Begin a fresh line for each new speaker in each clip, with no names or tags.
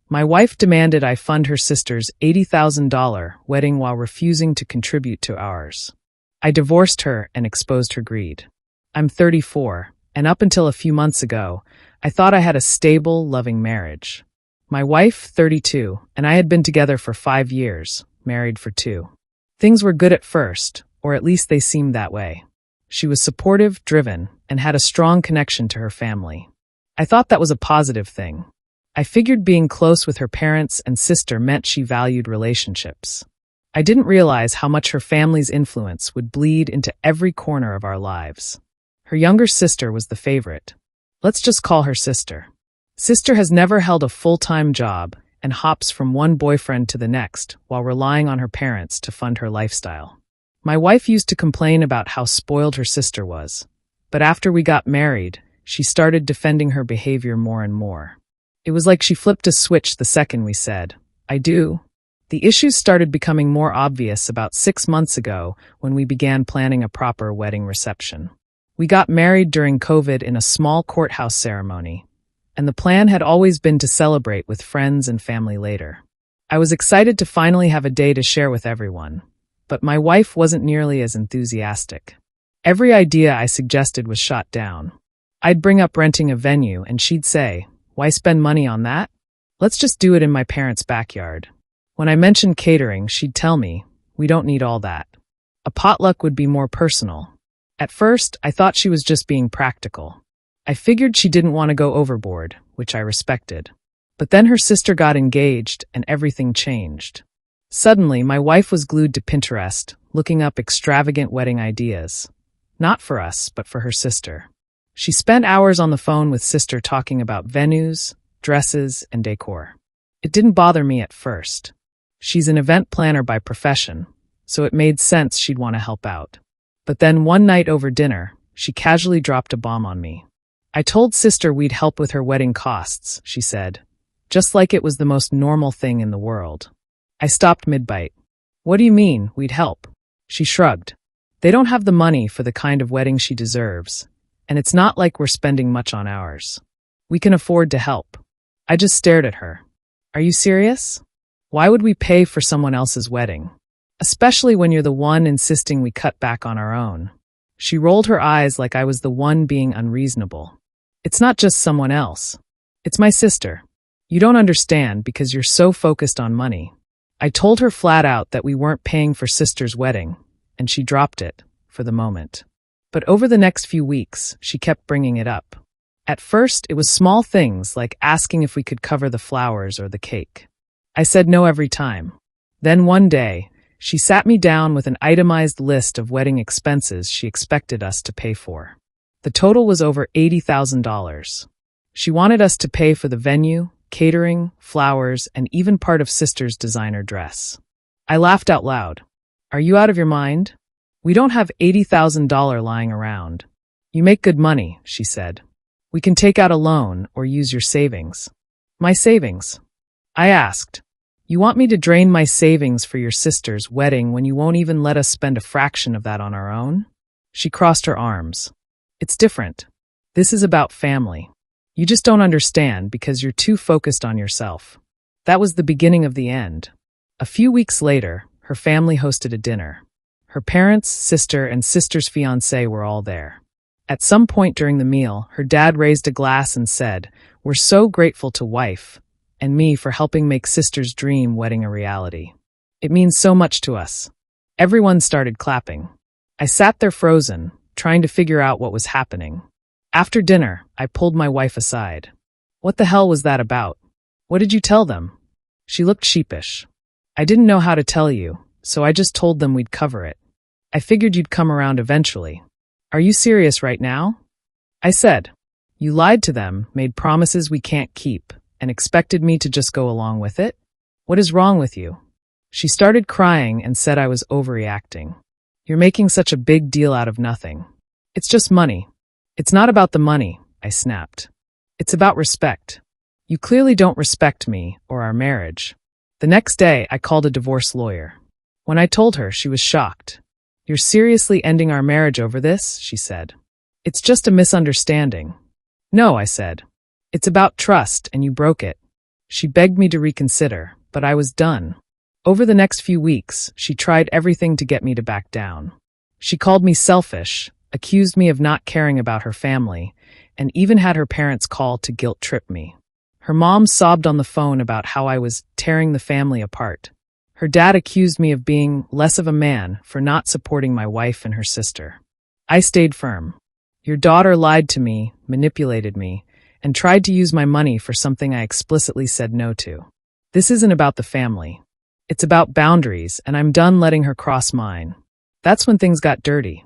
My wife demanded I fund her sister's $80,000 wedding while refusing to contribute to ours. I divorced her and exposed her greed. I'm 34, and up until a few months ago, I thought I had a stable, loving marriage. My wife, 32, and I had been together for 5 years, married for 2. Things were good at first, or at least they seemed that way. She was supportive, driven, and had a strong connection to her family. I thought that was a positive thing. I figured being close with her parents and sister meant she valued relationships. I didn't realize how much her family's influence would bleed into every corner of our lives. Her younger sister was the favorite. Let's just call her Sister. Sister has never held a full-time job and hops from one boyfriend to the next while relying on her parents to fund her lifestyle. My wife used to complain about how spoiled her sister was, but after we got married, she started defending her behavior more and more. It was like she flipped a switch the second we said, "I do." The issues started becoming more obvious about 6 months ago when we began planning a proper wedding reception. We got married during COVID in a small courthouse ceremony, and the plan had always been to celebrate with friends and family later. I was excited to finally have a day to share with everyone, but my wife wasn't nearly as enthusiastic. Every idea I suggested was shot down. I'd bring up renting a venue and she'd say, "Why spend money on that? Let's just do it in my parents' backyard." When I mentioned catering, she'd tell me, "We don't need all that. A potluck would be more personal." At first, I thought she was just being practical. I figured she didn't want to go overboard, which I respected. But then her sister got engaged and everything changed. Suddenly, my wife was glued to Pinterest, looking up extravagant wedding ideas. Not for us, but for her sister. She spent hours on the phone with sister talking about venues, dresses, and decor. It didn't bother me at first. She's an event planner by profession, so it made sense she'd want to help out. But then one night over dinner, she casually dropped a bomb on me. "I told sister we'd help with her wedding costs," she said, just like it was the most normal thing in the world. I stopped mid-bite. "What do you mean, we'd help?" She shrugged. "They don't have the money for the kind of wedding she deserves, and it's not like we're spending much on ours. We can afford to help." I just stared at her. "Are you serious? Why would we pay for someone else's wedding? Especially when you're the one insisting we cut back on our own." She rolled her eyes like I was the one being unreasonable. "It's not just someone else. It's my sister. You don't understand because you're so focused on money." I told her flat out that we weren't paying for sister's wedding, and she dropped it, for the moment. But over the next few weeks, she kept bringing it up. At first, it was small things like asking if we could cover the flowers or the cake. I said no every time. Then one day, she sat me down with an itemized list of wedding expenses she expected us to pay for. The total was over $80,000. She wanted us to pay for the venue, catering, flowers, and even part of sister's designer dress. I laughed out loud. "Are you out of your mind? We don't have $80,000 lying around." "You make good money," she said. "We can take out a loan or use your savings." "My savings?" I asked. "You want me to drain my savings for your sister's wedding when you won't even let us spend a fraction of that on our own?" She crossed her arms. "It's different. This is about family. You just don't understand because you're too focused on yourself." That was the beginning of the end. A few weeks later, her family hosted a dinner. Her parents, sister, and sister's fiancé were all there. At some point during the meal, her dad raised a glass and said, "We're so grateful to wife and me for helping make sister's dream wedding a reality. It means so much to us." Everyone started clapping. I sat there frozen, trying to figure out what was happening. After dinner, I pulled my wife aside. "What the hell was that about? What did you tell them?" She looked sheepish. "I didn't know how to tell you, so I just told them we'd cover it. I figured you'd come around eventually. Are you serious right now?" I said, "You lied to them, made promises we can't keep, and expected me to just go along with it? What is wrong with you?" She started crying and said I was overreacting. "You're making such a big deal out of nothing. It's just money." "It's not about the money," I snapped. "It's about respect. You clearly don't respect me or our marriage." The next day, I called a divorce lawyer. When I told her, she was shocked. "You're seriously ending our marriage over this?" she said. "It's just a misunderstanding." "No," I said. "It's about trust, and you broke it. She begged me to reconsider, but I was done. Over the next few weeks, she tried everything to get me to back down. She called me selfish, accused me of not caring about her family, and even had her parents call to guilt-trip me. Her mom sobbed on the phone about how I was tearing the family apart. Her dad accused me of being less of a man for not supporting my wife and her sister. I stayed firm. Your daughter lied to me, manipulated me, and tried to use my money for something I explicitly said no to. This isn't about the family. It's about boundaries, and I'm done letting her cross mine. That's when things got dirty.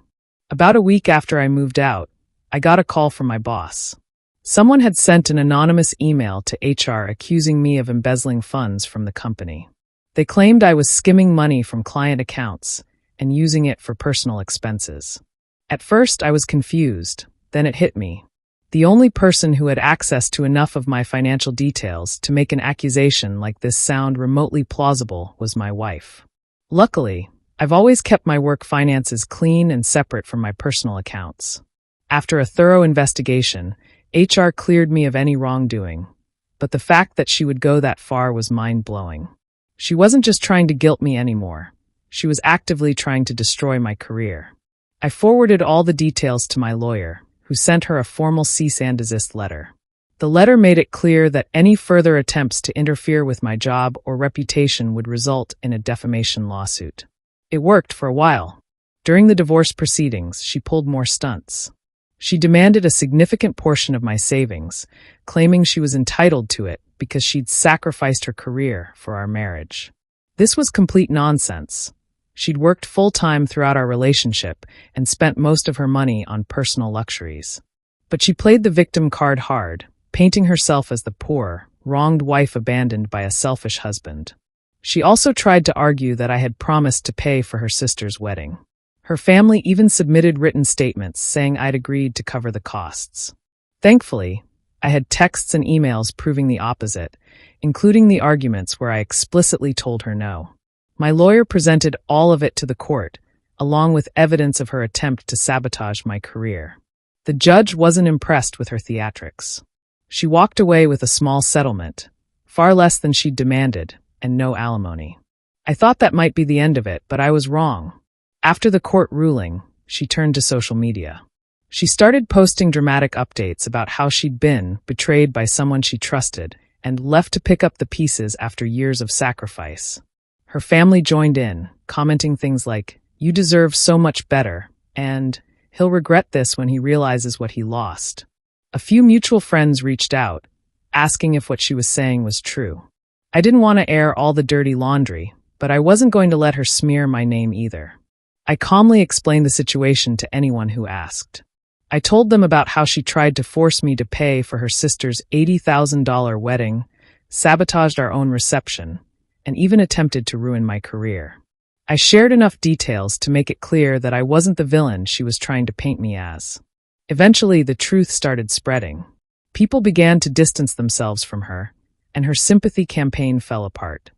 About a week after I moved out, I got a call from my boss. Someone had sent an anonymous email to HR accusing me of embezzling funds from the company. They claimed I was skimming money from client accounts and using it for personal expenses. At first, I was confused. Then it hit me. The only person who had access to enough of my financial details to make an accusation like this sound remotely plausible was my wife. Luckily, I've always kept my work finances clean and separate from my personal accounts. After a thorough investigation, HR cleared me of any wrongdoing, but the fact that she would go that far was mind-blowing. She wasn't just trying to guilt me anymore. She was actively trying to destroy my career. I forwarded all the details to my lawyer, who sent her a formal cease and desist letter. The letter made it clear that any further attempts to interfere with my job or reputation would result in a defamation lawsuit. It worked for a while. During the divorce proceedings, she pulled more stunts. She demanded a significant portion of my savings, claiming she was entitled to it because she'd sacrificed her career for our marriage. This was complete nonsense. She'd worked full-time throughout our relationship and spent most of her money on personal luxuries. But she played the victim card hard, painting herself as the poor, wronged wife abandoned by a selfish husband. She also tried to argue that I had promised to pay for her sister's wedding. Her family even submitted written statements saying I'd agreed to cover the costs. Thankfully, I had texts and emails proving the opposite, including the arguments where I explicitly told her no. My lawyer presented all of it to the court, along with evidence of her attempt to sabotage my career. The judge wasn't impressed with her theatrics. She walked away with a small settlement, far less than she'd demanded, and no alimony. I thought that might be the end of it, but I was wrong. After the court ruling, she turned to social media. She started posting dramatic updates about how she'd been betrayed by someone she trusted and left to pick up the pieces after years of sacrifice. Her family joined in, commenting things like, "You deserve so much better," and "He'll regret this when he realizes what he lost." A few mutual friends reached out, asking if what she was saying was true. I didn't want to air all the dirty laundry, but I wasn't going to let her smear my name either. I calmly explained the situation to anyone who asked. I told them about how she tried to force me to pay for her sister's $80,000 wedding, sabotaged our own reception, and even attempted to ruin my career. I shared enough details to make it clear that I wasn't the villain she was trying to paint me as. Eventually, the truth started spreading. People began to distance themselves from her, and her sympathy campaign fell apart.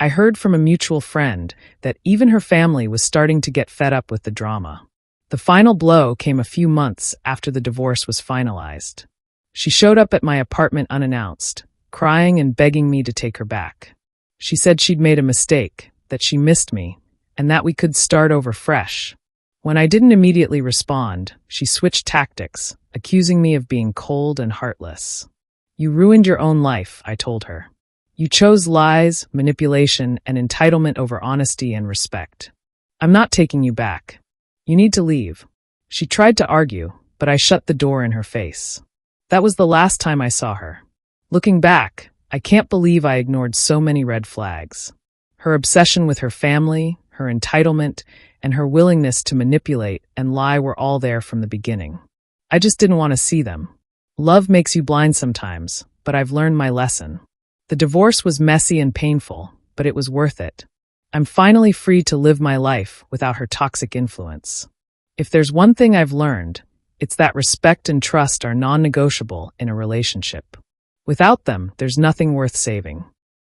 I heard from a mutual friend that even her family was starting to get fed up with the drama. The final blow came a few months after the divorce was finalized. She showed up at my apartment unannounced, crying and begging me to take her back. She said she'd made a mistake, that she missed me, and that we could start over fresh. When I didn't immediately respond, she switched tactics, accusing me of being cold and heartless. "You ruined your own life," I told her. "You chose lies, manipulation, and entitlement over honesty and respect. I'm not taking you back. You need to leave." She tried to argue, but I shut the door in her face. That was the last time I saw her. Looking back, I can't believe I ignored so many red flags. Her obsession with her family, her entitlement, and her willingness to manipulate and lie were all there from the beginning. I just didn't want to see them. Love makes you blind sometimes, but I've learned my lesson. The divorce was messy and painful, but it was worth it. I'm finally free to live my life without her toxic influence. If there's one thing I've learned, it's that respect and trust are non-negotiable in a relationship. Without them, there's nothing worth saving.